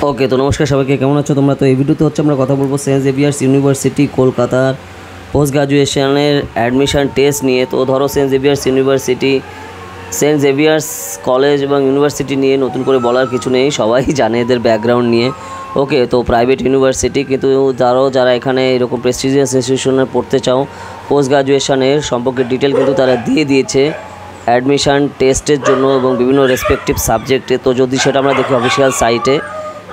ওকে, তো নমস্কার সবাইকে, কেমন আছো তোমরা? তো এই ভিডিওতে হচ্ছে আমরা কথা বলবো সেন্ট জেভিয়ার্স ইউনিভার্সিটি কলকাতার পোস্ট গ্রাজুয়েশনের অ্যাডমিশন টেস্ট নিয়ে। তো ধরো Saint Xavier's University, Saint Xavier's college এবং ইউনিভার্সিটি নিয়ে নতুন করে বলার কিছু নেই, সবাই জানে এদের ব্যাকগ্রাউন্ড নিয়ে। ওকে, তো প্রাইভেট ইউনিভার্সিটি, কিন্তু যারা এখানে এরকম প্রেস্টিজিয়াস ইনস্টিটিউশনে পড়তে চাও পোস্ট গ্রাজুয়েশনের সম্পর্কে ডিটেল কিন্তু তারা দিয়ে দিয়েছে অ্যাডমিশন টেস্টের জন্য এবং বিভিন্ন রেসপেক্টিভ সাবজেক্টে। তো যদি সেটা আমরা দেখি অফিসিয়াল সাইটে,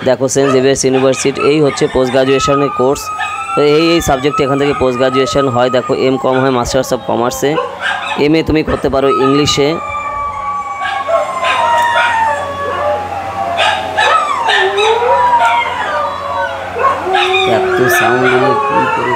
দেখো সেন্ট জেভিয়ার্স ইউনিভার্সিটি এই হচ্ছে পোস্ট গ্রাজুয়েশনের কোর্স। তো এই সাবজেক্টে এখান থেকে পোস্ট গ্রাজুয়েশন হয়। দেখো M.Com হয় মাস্টার্স অফ কমার্সে, MA তুমি করতে পারো ইংলিশে। এত সাউন্ড দিলে কী করে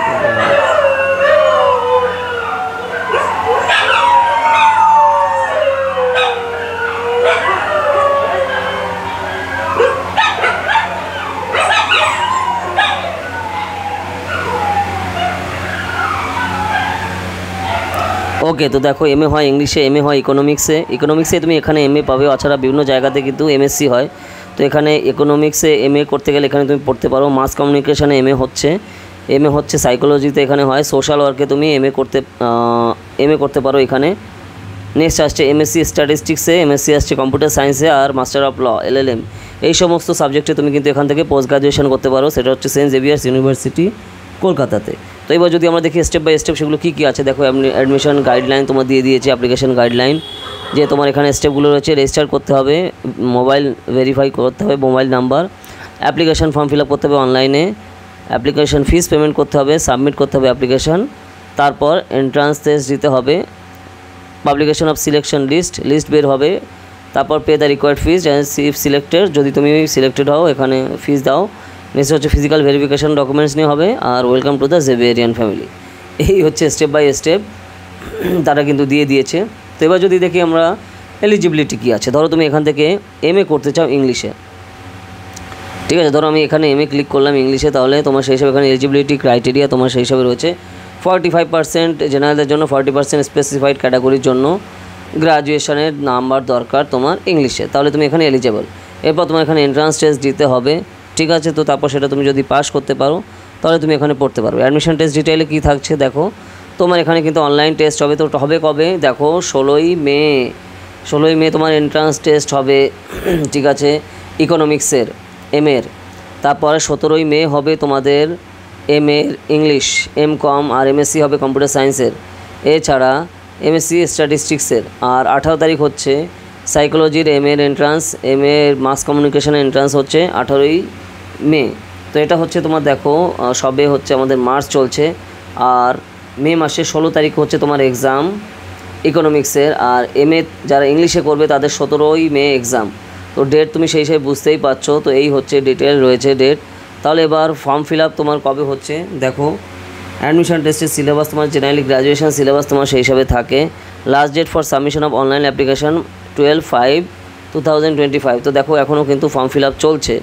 ওকে, তো দেখো MA হয় ইংলিশে, MA হয় ইকোনমিক্সে তুমি এখানে MA পাবে। তাছাড়া বিভিন্ন জায়গাতে কিন্তু MSc হয়। তো এখানে ইকোনমিক্সে MA করতে গেলে এখানে তুমি পড়তে পারো। মাস কমিউনিকেশানে MA হচ্ছে সাইকোলজিতে এখানে হয়। সোশ্যাল ওয়ার্কে তুমি MA করতে পারো এখানে। নেক্সট আসছে MSc স্ট্যাটিস্টিক্সে, MSc আসছে কম্পিউটার সায়েন্সে, আর মাস্টার অফ ল LLM এই সমস্ত সাবজেক্টে তুমি কিন্তু এখান থেকে পোস্ট গ্রাজুয়েশন করতে পারো। সেটা হচ্ছে সেন্ট জেভিয়ার্স ইউনিভার্সিটি কলকাতাতে। তো এবার যদি আমরা দেখি স্টেপ বাই স্টেপ সেগুলো কী কী আছে, দেখো অ্যাডমিশন গাইডলাইন তোমার দিয়ে দিয়েছে, অ্যাপ্লিকেশন গাইডলাইন, যে তোমার এখানে স্টেপগুলো রয়েছে। রেজিস্টার করতে হবে, মোবাইল ভেরিফাই করতে হবে, mobile number, application form fill up করতে হবে অনলাইনে, অ্যাপ্লিকেশন ফিস পেমেন্ট করতে হবে, সাবমিট করতে হবে অ্যাপ্লিকেশন, তারপর এন্ট্রান্স টেস্ট দিতে হবে, পাবলিকেশন অফ সিলেকশন লিস্ট বের হবে, তারপর pay the required fees if selected, যদি তুমি সিলেক্টেড হও এখানে ফিস দাও। নেক্সট হচ্ছে ফিজিক্যাল ভেরিফিকেশন ডকুমেন্টস নিয়ে হবে, আর ওয়েলকাম টু দ্য জেভিয়ারিয়ান ফ্যামিলি। এই হচ্ছে স্টেপ বাই স্টেপ তারা কিন্তু দিয়ে দিয়েছে। তো এবার যদি দেখি আমরা এলিজিবিলিটি কী আছে, ধরো তুমি এখান থেকে MA করতে চাও ইংলিশে, ঠিক আছে। ধরো আমি এখানে MA ক্লিক করলাম ইংলিশে, তাহলে তোমার সেই হিসাবে এখানে এলিজিবিলিটি ক্রাইটেরিয়া তোমার সেই হিসাবে রয়েছে 45% জেনারেলদের জন্য, 40% স্পেসিফাইড ক্যাটাগরির জন্য গ্রাজুয়েশনের নাম্বার দরকার তোমার ইংলিশে, তাহলে তুমি এখানে এলিজেবল। এরপর তোমার এখানে এন্ট্রান্স টেস্ট দিতে হবে, ঠিক আছে। তো তারপর সেটা তুমি যদি পাস করতে পারো তাহলে তুমি এখানে পড়তে পারো। অ্যাডমিশন টেস্ট ডিটেইলে কী থাকছে দেখো, তোমার এখানে কিন্তু অনলাইন টেস্ট হবে। তো হবে কবে দেখো, 16ই মে তোমার এন্ট্রান্স টেস্ট হবে, ঠিক আছে, ইকোনমিক্সের MA-র। তারপরে 17ই মে হবে তোমাদের MA-র ইংলিশ, M.Com, আর MSc হবে কম্পিউটার সায়েন্সের, এছাড়া MSc স্ট্যাটিস্টিক্সের। আর 18 তারিখ হচ্ছে সাইকোলজির MA-র এন্ট্রান্স, MA-র মাস কমিউনিকেশনের এন্ট্রান্স হচ্ছে 18ই মে। তো এটা হচ্ছে তোমার দেখো সবে হচ্ছে আমাদের মার্চ চলছে, আর মে মাসে 16 তারিখ হচ্ছে তোমার এক্সাম ইকোনমিক্সের। আর MA যারা ইংলিশে করবে তাদের 17ই মে এক্সাম। তো ডেট তুমি সেই হিসেবে বুঝতেই পারছো। তো এই হচ্ছে ডিটেল রয়েছে ডেট। তাহলে এবার ফর্ম ফিল আপ তোমার কবে হচ্ছে দেখো, অ্যাডমিশন টেস্টের সিলেবাস তোমার জেনারেলি গ্র্যাজুয়েশন সিলেবাস তোমার সেই হিসাবে থাকে। Last date for submission of online application 12/5/2025। তো দেখো এখনও কিন্তু ফর্ম ফিল আপ চলছে,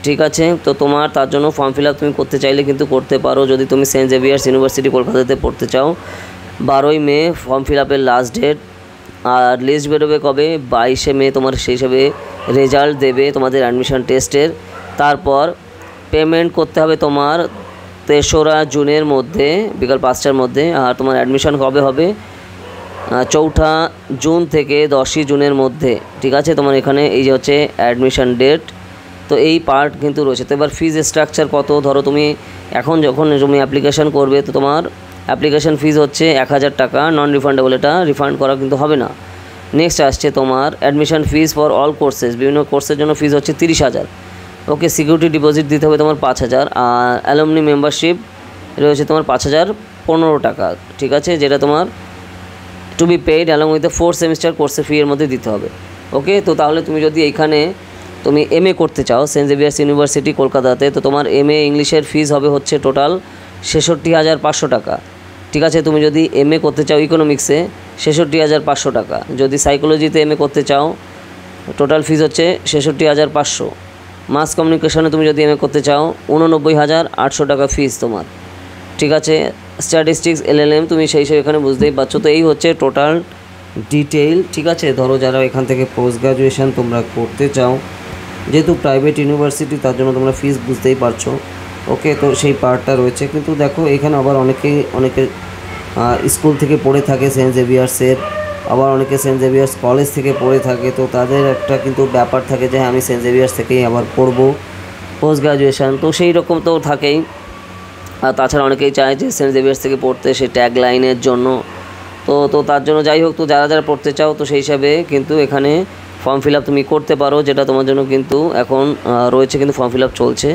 ঠিক আছে। তো তোমার তার জন্য ফর্ম ফিল আপ তুমি করতে চাইলে কিন্তু করতে পারো, যদি তুমি সেন্ট জেভিয়ার্স ইউনিভার্সিটি কলকাতাতে পড়তে চাও। 12ই মে ফর্ম ফিল আপের লাস্ট ডেট। আর লিস্ট বেরোবে কবে, 22শে মে তোমার সেই হিসাবে রেজাল্ট দেবে তোমাদের অ্যাডমিশন টেস্টের। তারপর পেমেন্ট করতে হবে তোমার 3রা জুনের মধ্যে বিকাল 5টার মধ্যে। আর তোমার অ্যাডমিশন কবে হবে, 4ঠা জুন থেকে 10ই জুনের মধ্যে, ঠিক আছে। তোমার এখানে এই যে হচ্ছে অ্যাডমিশন ডেট। তো এই পার্ট কিন্তু রয়েছে। তো এবার ফিজ স্ট্রাকচার কত, ধরো তুমি এখন যখন তুমি অ্যাপ্লিকেশান করবে তো তোমার অ্যাপ্লিকেশান ফিজ হচ্ছে 1000 টাকা, নন রিফান্ডেবল, এটা রিফান্ড করা কিন্তু হবে না। নেক্সট আসছে তোমার admission fees for all courses, বিভিন্ন কোর্সের জন্য ফিজ হচ্ছে 30,000। ওকে, সিকিউরিটি ডিপোজিট দিতে হবে তোমার 5,000। আর অ্যালুমনি মেম্বারশিপ রয়েছে তোমার 5,015 টাকা, ঠিক আছে, যেটা তোমার to be paid along with the 4 semester কোর্সের ফি এর মধ্যে দিতে হবে। ওকে, তো তাহলে তুমি যদি এইখানে তুমি MA করতে চাও সেন্ট জেভিয়ার্স ইউনিভার্সিটি কলকাতাতে, তো তোমার MA ইংলিশের ফিজ হবে হচ্ছে টোটাল 66,500 টাকা, ঠিক আছে। তুমি যদি MA করতে চাও ইকোনমিক্সে 66,500 টাকা, যদি সাইকোলজিতে MA করতে চাও টোটাল ফিজ হচ্ছে 66,500। মাস কমিউনিকেশনে তুমি যদি MA করতে চাও 89,800 টাকা ফিজ তোমার, ঠিক আছে। স্ট্যাটিস্টিক্স LLM তুমি সেই হিসেবে এখানে বুঝতেই পারছো। তো এই হচ্ছে টোটাল ডিটেইল, ঠিক আছে। ধরো যারা এখান থেকে পোস্ট গ্রাজুয়েশন তোমরা করতে চাও যেহেতু প্রাইভেট ইউনিভার্সিটি তার জন্য তোমরা ফিস বুঝতেই পারছো। ওকে, তো সেই পার্টটা রয়েছে। কিন্তু দেখো এখানে আবার অনেকে স্কুল থেকে পড়ে থাকে সেন্ট জেভিয়ার্সের, আবার অনেকে সেন্ট জেভিয়ার্স কলেজ থেকে পড়ে থাকে। তো তাদের একটা কিন্তু ব্যাপার থাকে যে আমি সেন্ট জেভিয়ার্স থেকেই আবার পড়বো পোস্ট গ্রাজুয়েশান, তো সেই রকম তো থাকেই। আর তাছাড়া অনেকেই চায় যে সেন্ট জেভিয়ার্স থেকে পড়তে, সেই ট্যাগ লাইনের জন্য। তো তার জন্য যাই হোক, তো যারা পড়তে চাও তো সেই হিসাবে কিন্তু এখানে ফর্ম ফিল আপ তুমি করতে পারো, যেটা তোমার জন্য কিন্তু এখন রয়েছে, কিন্তু ফর্ম ফিল আপ চলছে।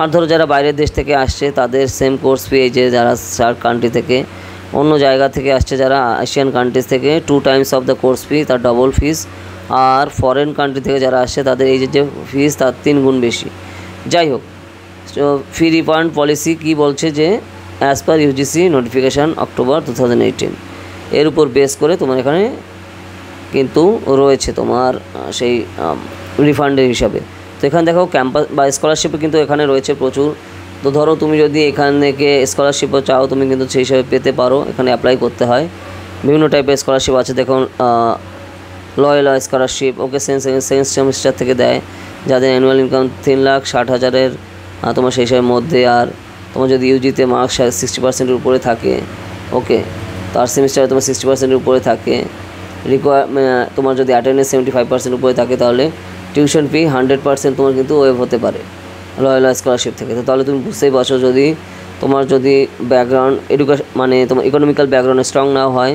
আর ধরো যারা বাইরের দেশ থেকে আসছে তাদের সেম কোর্স ফি, এই যে যারা সার্ক কান্ট্রি থেকে অন্য জায়গা থেকে আসছে, যারা এশিয়ান কান্ট্রিজ থেকে 2 Times of the course fee, তার ডবল ফিস। আর ফরেন কান্ট্রি থেকে যারা আসছে তাদের এই যে ফিস তার 3 গুণ বেশি। যাই হোক, ফি রিফান্ড পলিসি কি বলছে যে as per UGC notification October 2018 এর উপর বেস করে তোমার এখানে কিন্তু রয়েছে তোমার সেই রিফান্ডের হিসাবে। তো এখানে দেখো ক্যাম্পাস বা স্কলারশিপও কিন্তু এখানে রয়েছে প্রচুর। তো ধরো তুমি যদি এখান থেকে স্কলারশিপও চাও তুমি কিন্তু সেই হিসাবে পেতে পারো, এখানে অ্যাপ্লাই করতে হয়। বিভিন্ন টাইপের স্কলারশিপ আছে, দেখুন লয়লা স্কলারশিপ, ওকে সেকেন্ড সেমিস্টার থেকে দেয়, যাদের অ্যানুয়াল ইনকাম 3,60,000 তোমার সেই হিসাবের মধ্যে। আর তোমার যদি ইউজিতে মার্কস 60%-এর উপরে থাকে, ওকে, তার সেমিস্টারে তোমার 60%-এর উপরে থাকে, তোমার যদি অ্যাটেন্ডেন্স 75% উপরে থাকে, তাহলে টিউশন ফি 100% তোমার কিন্তু ওয়েভ হতে পারে লয়লা স্কলারশিপ থেকে। তো তাহলে তুমি বুঝতেই পারছো, তোমার যদি ব্যাকগ্রাউন্ড এডুকেশন মানে তোমার ইকোনমিক্যাল ব্যাকগ্রাউন্ড স্ট্রং না হয়,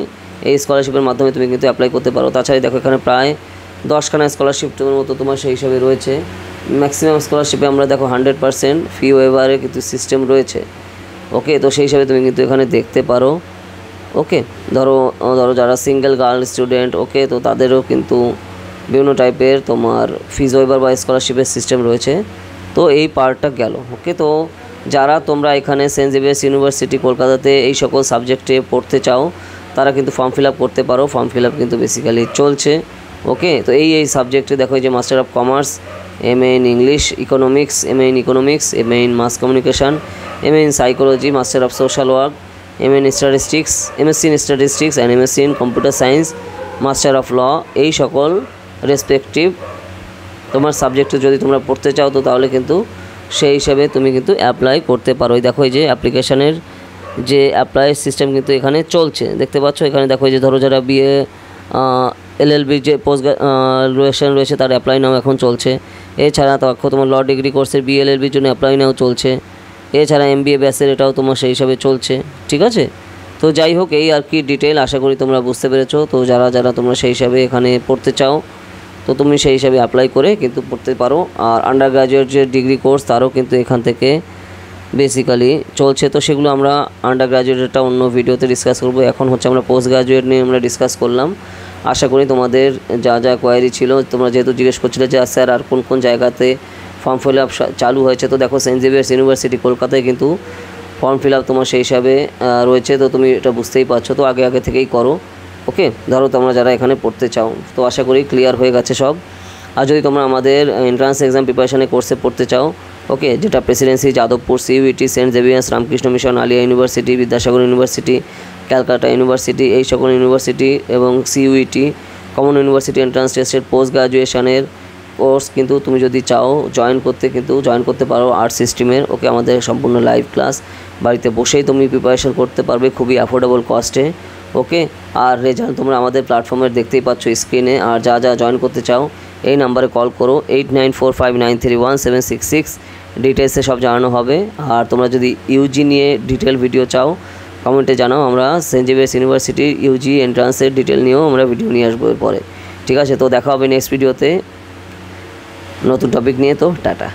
এই স্কলারশিপের মাধ্যমে তুমি কিন্তু অ্যাপ্লাই করতে পারো। তাছাড়া দেখো এখানে প্রায় 10খানা স্কলারশিপ মতো তোমার সেই হিসাবে রয়েছে। ম্যাক্সিমাম স্কলারশিপে আমরা দেখো 100% ফি ওয়েভারের কিন্তু সিস্টেম রয়েছে। ওকে, তো সেই হিসাবে তুমি কিন্তু এখানে দেখতে পারো। ওকে, ধরো যারা সিঙ্গেল গার্ল স্টুডেন্ট, ওকে, তো তাদেরও কিন্তু বিভিন্ন টাইপের তোমার ফিজ ওয়েভার বা স্কলারশিপের সিস্টেম রয়েছে। তো এই পার্টটা গেল। ওকে, তো যারা তোমরা এখানে সেন্ট জেভিয়ার্স ইউনিভার্সিটি কলকাতাতে এই সকল সাবজেক্টে পড়তে চাও তারা কিন্তু ফর্ম ফিল আপ করতে পারো। ফর্ম ফিল আপ কিন্তু বেসিক্যালি চলছে। ওকে, তো এই সাবজেক্টে দেখো যে master of commerce, MA in English economics, MA in economics, MA in mass communication, MA in psychology, master of social work, MA in statistics, MSc in statistics and MSc in computer science, master of law, এই সকল respective তোমার সাবজেক্টে যদি তোমরা পড়তে চাও তো তাহলে কিন্তু সেই হিসাবে তুমি কিন্তু অ্যাপ্লাই করতে পারো। দেখো এই যে অ্যাপ্লিকেশানের যে অ্যাপ্লাই সিস্টেম কিন্তু এখানে চলছে, দেখতে পাচ্ছ। এখানে দেখো এই যে ধরো যারা BA LLB যে পোস্ট গ্রাজুয়েশন রয়েছে তার অ্যাপ্লাই নাও এখন চলছে। এছাড়া দেখো তোমার ল ডিগ্রি কোর্সের BLLBর জন্য অ্যাপ্লাই নাও চলছে। এছাড়া MBA ব্যাচের এটাও তোমার সেই হিসাবে চলছে, ঠিক আছে। তো যাই হোক, এই আর কি ডিটেল, আশা করি তোমরা বুঝতে পেরেছো। তো যারা তোমরা সেই হিসাবে এখানে পড়তে চাও তো তুমি সেই হিসাবে অ্যাপ্লাই করে কিন্তু পড়তে পারো। আর আন্ডার গ্রাজুয়েট যে ডিগ্রি কোর্স তারও কিন্তু এখান থেকে বেসিক্যালি চলছে। তো সেগুলো আমরা আন্ডার গ্রাজুয়েটটা অন্য ভিডিওতে ডিসকাস করব। এখন হচ্ছে আমরা পোস্ট গ্রাজুয়েট নিয়ে আমরা ডিসকাস করলাম। আশা করি তোমাদের যা কোয়ারি ছিল, তোমরা যেহেতু জিজ্ঞেস করছিলে যে স্যার আর কোন জায়গাতে ফর্ম ফিল আপ চালু হয়েছে, তো দেখো সেন্ট জেভিয়ার্স ইউনিভার্সিটি কলকাতায় কিন্তু ফর্ম ফিল আপ তোমার সেই হিসাবে রয়েছে। তো তুমি এটা বুঝতেই পারছো, তো আগে থেকেই করো। ওকে, ধরো তোমরা যারা এখানে পড়তে চাও, তো আশা করি ক্লিয়ার হয়ে গেছে সব। আর যদি তোমরা আমাদের এন্ট্রান্স এক্সাম প্রিপারেশনের কোর্সে পড়তে চাও, ওকে, যেটা Presidency, Jadavpur, CUET, Saint Xavier's, Ramakrishna mission, Aliah university, Vidyasagar university, Calcutta university, এই সকল ইউনিভার্সিটি এবং CUET কমন ইউনিভার্সিটি এন্ট্রান্স টেস্টের পোস্ট গ্রাজুয়েশনের কোর্স কিন্তু তুমি যদি চাও জয়েন করতে পারো আর্টস স্ট্রিমের। ওকে, আমাদের সম্পূর্ণ লাইভ ক্লাস, বাড়িতে বসেই তুমি প্রিপারেশন করতে পারবে খুবই অ্যাফোর্ডেবল কস্টে। ওকে, আর রেজাল্ট তোমরা আমাদের প্ল্যাটফর্মের দেখতেই পাচ্ছ স্ক্রিনে। আর যা জয়েন করতে চাও এই নাম্বারে কল করো 8945931766, ডিটেলসে সব জানানো হবে। আর তোমরা যদি UG নিয়ে ডিটেল ভিডিও চাও কমেন্টে জানাও, আমরা সেন্ট জেভিয়ার্স ইউনিভার্সিটি UG এন্ট্রান্সের ডিটেল নিয়েও আমরা ভিডিও নিয়ে আসবো এরপরে, ঠিক আছে। তো দেখা হবে নেক্সট ভিডিওতে নতুন টপিক নিয়ে। তো টাটা।